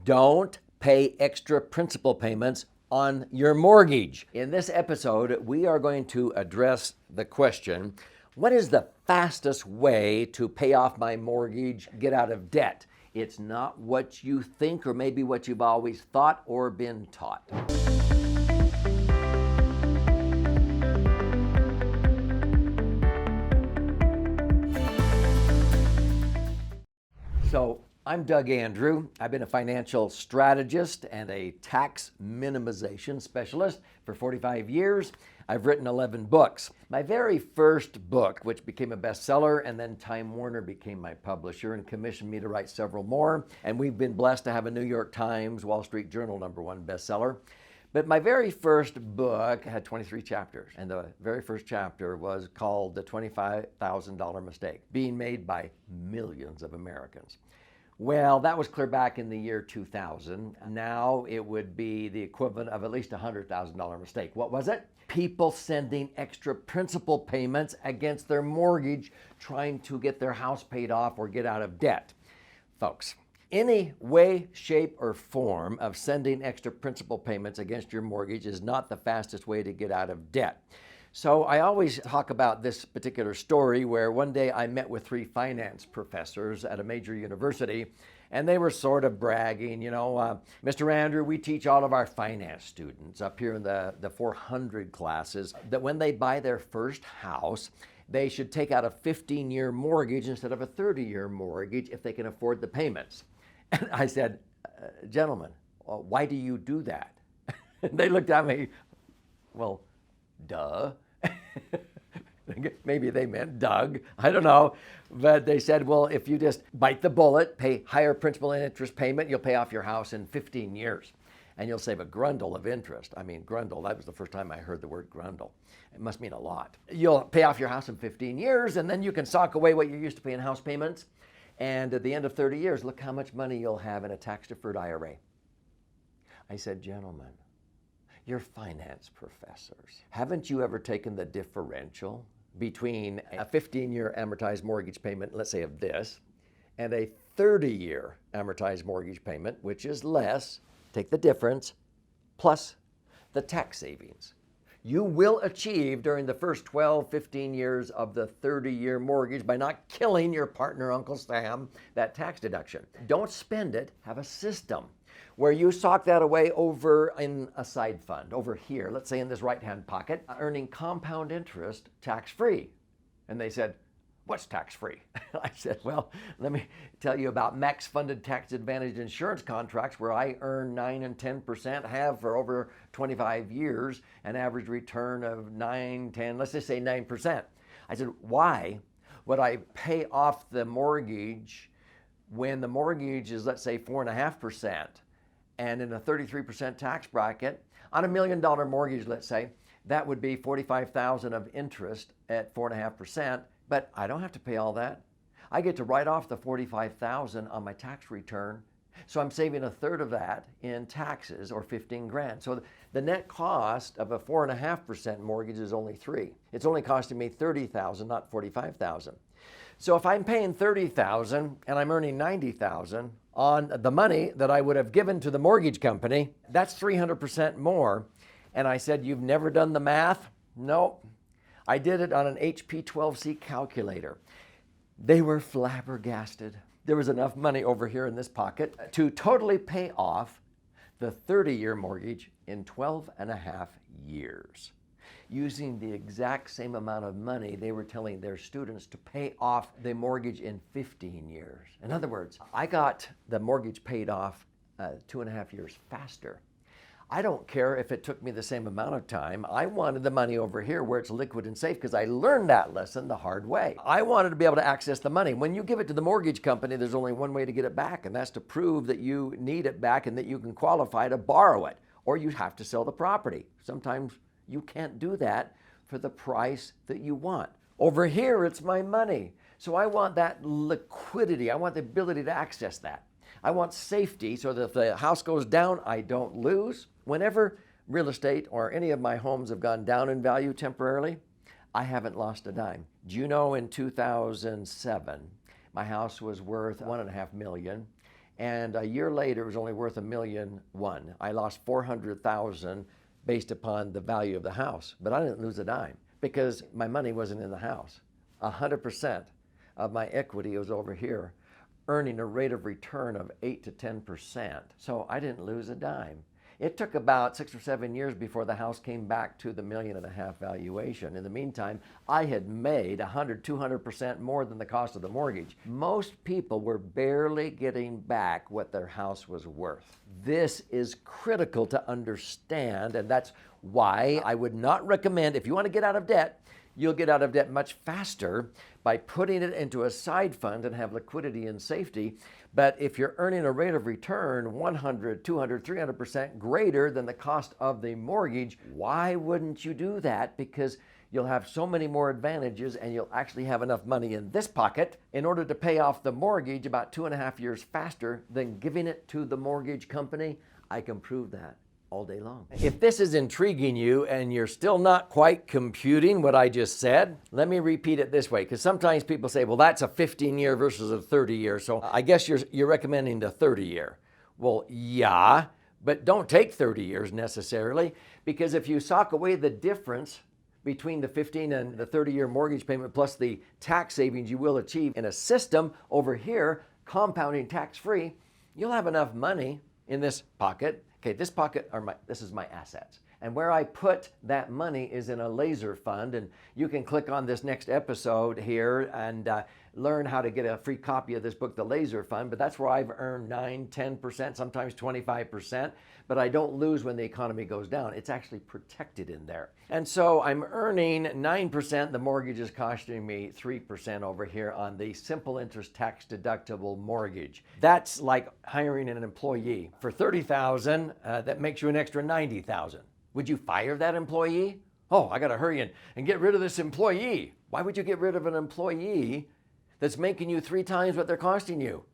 Don't pay extra principal payments on your mortgage. In this episode, we are going to address the question, what is the fastest way to pay off my mortgage, get out of debt? It's not what you think or maybe what you've always thought or been taught. So I'm Doug Andrew. I've been a financial strategist and a tax minimization specialist for 45 years. I've written 11 books. My very first book, which became a bestseller, and then Time Warner became my publisher and commissioned me to write several more. And we've been blessed to have a New York Times, Wall Street Journal #1 bestseller. But my very first book had 23 chapters, and the very first chapter was called The $25,000 Mistake, being made by millions of Americans. Well, that was clear back in the year 2000. Now it would be the equivalent of at least a $100,000 mistake. What was it? People sending extra principal payments against their mortgage, trying to get their house paid off or get out of debt. Folks, any way, shape, or form of sending extra principal payments against your mortgage is not the fastest way to get out of debt. So I always talk about this particular story where one day I met with 3 finance professors at a major university, and they were sort of bragging, Mr. Andrew, we teach all of our finance students up here in the 400 classes that when they buy their first house, they should take out a 15-year mortgage instead of a 30-year mortgage if they can afford the payments. And I said, gentlemen, why do you do that? And they looked at me, well, duh. Maybe they meant Doug, I don't know. But they said, well, if you just bite the bullet, pay higher principal and interest payment, you'll pay off your house in 15 years. And you'll save a grundle of interest. I mean, grundle, that was the first time I heard the word grundle. It must mean a lot. You'll pay off your house in 15 years, and then you can sock away what you're used to paying house payments. And at the end of 30 years, look how much money you'll have in a tax-deferred IRA. I said, gentlemen, you're finance professors. Haven't you ever taken the differential between a 15-year amortized mortgage payment, let's say of this, and a 30-year amortized mortgage payment, which is less, take the difference, plus the tax savings you will achieve during the first 12, 15 years of the 30-year mortgage by not killing your partner, Uncle Sam, that tax deduction. Don't spend it, have a system where you sock that away over in a side fund, over here, let's say in this right-hand pocket, earning compound interest tax-free. And they said, what's tax-free? I said, well, let me tell you about max-funded tax-advantaged insurance contracts where I earn 9 and 10%, have for over 25 years, an average return of 9, 10, let's just say 9%. I said, why would I pay off the mortgage when the mortgage is, let's say, 4.5%, and in a 33% tax bracket, on $1 million mortgage, let's say, that would be $45,000 of interest at 4.5%, but I don't have to pay all that. I get to write off the $45,000 on my tax return, so I'm saving a third of that in taxes, or 15 grand. So the net cost of a 4.5% mortgage is only $3,000. It's only costing me $30,000, not $45,000. So if I'm paying $30,000 and I'm earning $90,000 on the money that I would have given to the mortgage company, that's 300% more. And I said, you've never done the math? Nope. I did it on an HP 12C calculator. They were flabbergasted. There was enough money over here in this pocket to totally pay off the 30-year mortgage in 12 and a half years. Using the exact same amount of money they were telling their students to pay off the mortgage in 15 years. In other words, I got the mortgage paid off 2.5 years faster. I don't care if it took me the same amount of time. I wanted the money over here where it's liquid and safe because I learned that lesson the hard way. I wanted to be able to access the money. When you give it to the mortgage company, there's only one way to get it back, and that's to prove that you need it back and that you can qualify to borrow it, or you have to sell the property. Sometimes you can't do that for the price that you want. Over here, it's my money. So I want that liquidity. I want the ability to access that. I want safety so that if the house goes down, I don't lose. Whenever real estate or any of my homes have gone down in value temporarily, I haven't lost a dime. Do you know in 2007, my house was worth $1.5 million, And a year later, it was only worth $1,000,001. I lost 400,000 based upon the value of the house, but I didn't lose a dime because my money wasn't in the house. 100% of my equity was over here, earning a rate of return of 8 to 10%. So I didn't lose a dime. It took about 6 or 7 years before the house came back to the $1.5 million valuation. In the meantime, I had made 100, 200% more than the cost of the mortgage. Most people were barely getting back what their house was worth. This is critical to understand, and that's why I would not recommend, if you want to get out of debt, you'll get out of debt much faster by putting it into a side fund and have liquidity and safety. But if you're earning a rate of return 100, 200, 300% greater than the cost of the mortgage, why wouldn't you do that? Because you'll have so many more advantages and you'll actually have enough money in this pocket in order to pay off the mortgage about 2.5 years faster than giving it to the mortgage company. I can prove that all day long. If this is intriguing you and you're still not quite computing what I just said, let me repeat it this way, because sometimes people say, well, that's a 15-year versus a 30-year, so I guess you're recommending the 30-year. Well, yeah, but don't take 30 years necessarily, because if you sock away the difference between the 15 and the 30-year mortgage payment plus the tax savings you will achieve in a system over here, compounding tax-free, you'll have enough money in this pocket. Okay, this pocket this is my assets. And where I put that money is in a laser fund. And you can click on this next episode here and learn how to get a free copy of this book, The Laser Fund. But that's where I've earned 9, 10%, sometimes 25%. But I don't lose when the economy goes down. It's actually protected in there. And so I'm earning 9%. The mortgage is costing me 3% over here on the simple interest tax deductible mortgage. That's like hiring an employee. For $30,000, that makes you an extra $90,000. Would you fire that employee? Oh, I got to hurry and get rid of this employee. Why would you get rid of an employee that's making you 3 times what they're costing you?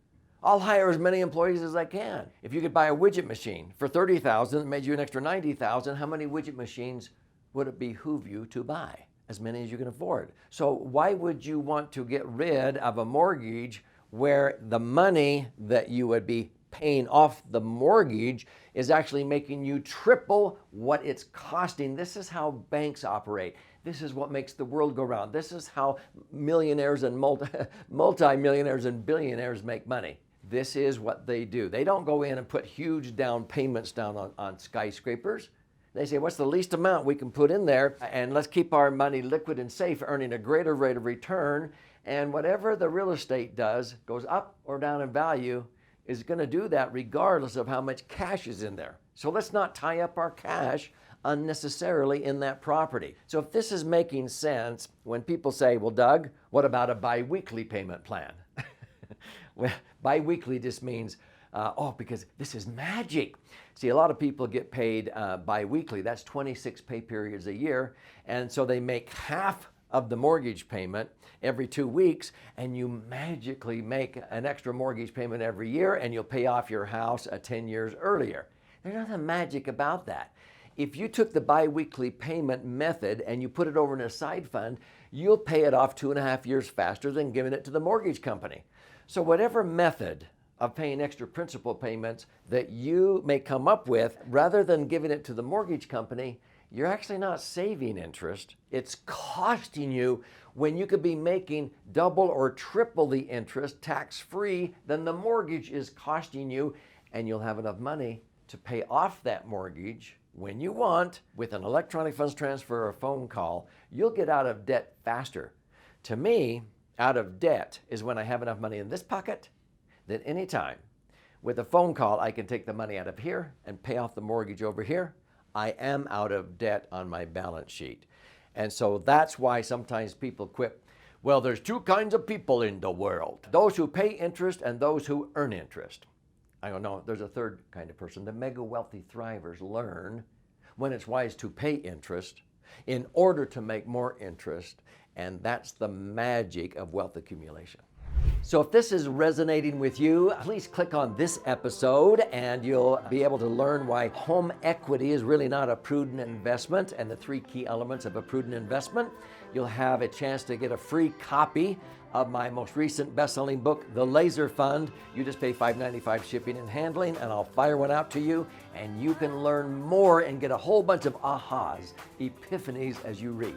I'll hire as many employees as I can. If you could buy a widget machine for $30,000 that made you an extra $90,000, how many widget machines would it behoove you to buy? As many as you can afford. So why would you want to get rid of a mortgage where the money that you would be paying off the mortgage is actually making you triple what it's costing? This is how banks operate. This is what makes the world go round. This is how millionaires and multi-millionaires and billionaires make money. This is what they do. They don't go in and put huge down payments down on skyscrapers. They say, what's the least amount we can put in there? And let's keep our money liquid and safe, earning a greater rate of return. And whatever the real estate does, goes up or down in value, is going to do that regardless of how much cash is in there. So let's not tie up our cash unnecessarily in that property. So if this is making sense, when people say, well, Doug, what about a biweekly payment plan? Well, biweekly just means, because this is magic. See, a lot of people get paid biweekly. That's 26 pay periods a year. And so they make half of the mortgage payment every 2 weeks, and you magically make an extra mortgage payment every year, and you'll pay off your house 10 years earlier. There's nothing magic about that. If you took the biweekly payment method and you put it over in a side fund, you'll pay it off 2.5 years faster than giving it to the mortgage company. So whatever method of paying extra principal payments that you may come up with, rather than giving it to the mortgage company, you're actually not saving interest. It's costing you when you could be making double or triple the interest tax-free than the mortgage is costing you, and you'll have enough money to pay off that mortgage when you want with an electronic funds transfer or a phone call. You'll get out of debt faster. To me, out of debt is when I have enough money in this pocket that any time with a phone call I can take the money out of here and pay off the mortgage over here. I am out of debt on my balance sheet. And so that's why sometimes people quip, well, there's 2 kinds of people in the world, those who pay interest and those who earn interest. I don't know, there's a third kind of person. The mega wealthy thrivers learn when it's wise to pay interest in order to make more interest, and that's the magic of wealth accumulation. So if this is resonating with you, please click on this episode and you'll be able to learn why home equity is really not a prudent investment and the 3 key elements of a prudent investment. You'll have a chance to get a free copy of my most recent best-selling book, The Laser Fund. You just pay $5.95 shipping and handling, and I'll fire one out to you, and you can learn more and get a whole bunch of ahas, epiphanies as you read.